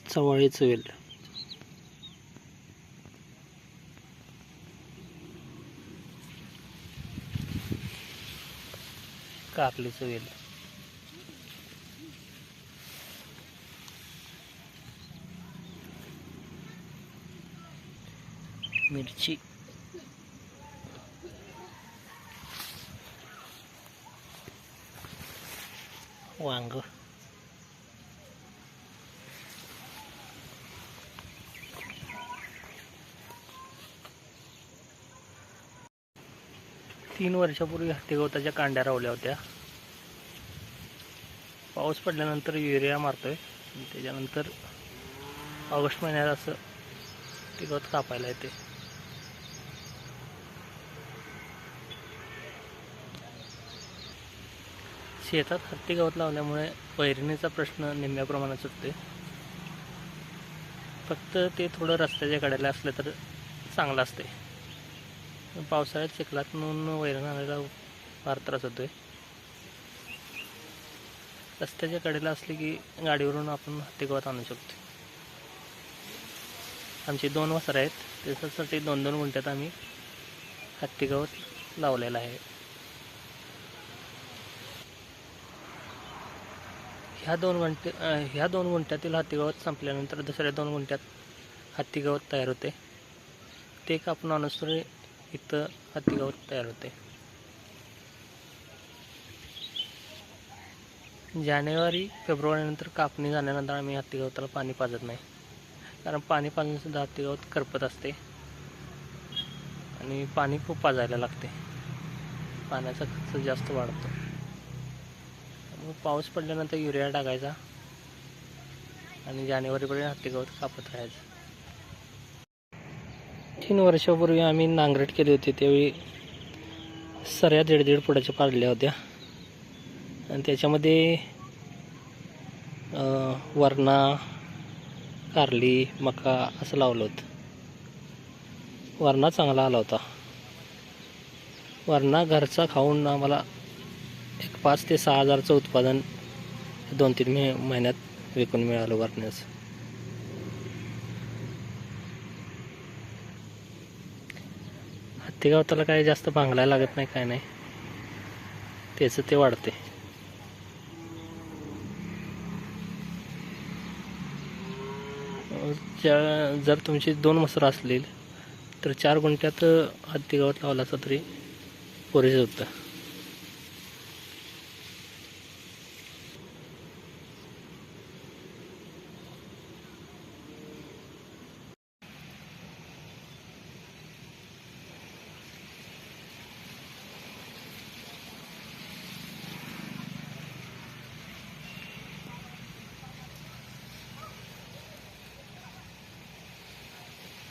चवळीचं वेल, कारलीचं वेल, मिरची, वांग, तीन वर्षापूर्वी हत्तीगवताच्या कांड्या रावल्या होत्या. पाऊस पडल्यानंतर युरिया मारतोय. त्याच्यानंतर ऑगस्ट महिन्यात असं हत्तीगवत कापायला येते. शेतात हत्तीगवत लावल्यामुळे वैरणीचा प्रश्न निम्म्या प्रमाणात सुटते. फक्त ते थोडं रस्त्याच्या कडेला असलं तर चांगलं असते. पावसाळ्यात चिखलातून वैरण आणायला फार त्रास होतोय. रस्त्याच्या कडेला असले की गाडीवरून आपण हत्तीगवत आणू शकतो. आमची 2 वासरं आहेत. त्याच्यासाठी 2-2 गुंठ्यात आम्ही हत्तीगवत लावलेलं आहे. ह्या 2 गुंठ्यातील हत्तीगवत संपल्यानंतर दुसऱ्या 2 गुंठ्यात हत्तीगवत तयार होते. ते कापून आणून इथं हत्तीगवत तयार होते. जानेवारी फेब्रुवारी नंतर कापणी झाल्यानंतर आम्ही हत्तीगवताला पाणी पाजत नाही. कारण पाणी पाजून सुद्धा हत्तीगवत करपत असते आणि पाणी खूप पाजायला लागते. पाण्याचा खर्च जास्त वाढतो. त्यामुळे पाऊस पडल्यानंतर युरिया टाकायचा आणि जानेवारीपर्यंत हत्तीगवत कापत राहायचं. 3 वर्षापूर्वी आम्ही नांगरट केली होती. त्यावेळी सऱ्या 1.5 फुटाच्या पाडल्या होत्या आणि त्याच्यामध्ये वरणा, कारली, मका असं लावलं होतं. वरणा चांगला आला होता. वरणा घरचा खाऊन आम्हाला 5,000 ते 6,000चं उत्पादन 2-3 महिन्यात विकून मिळालं वरण्याचं. हत्तीगवताला काय जास्त भांगलायला लागत नाही, काय नाही, त्याचं ते वाढते. जर तुमची 2 म्हसरं असतील तर 4 गुंठ्यात हत्तीगवत लावलं असं तरी पुरेसं होतं.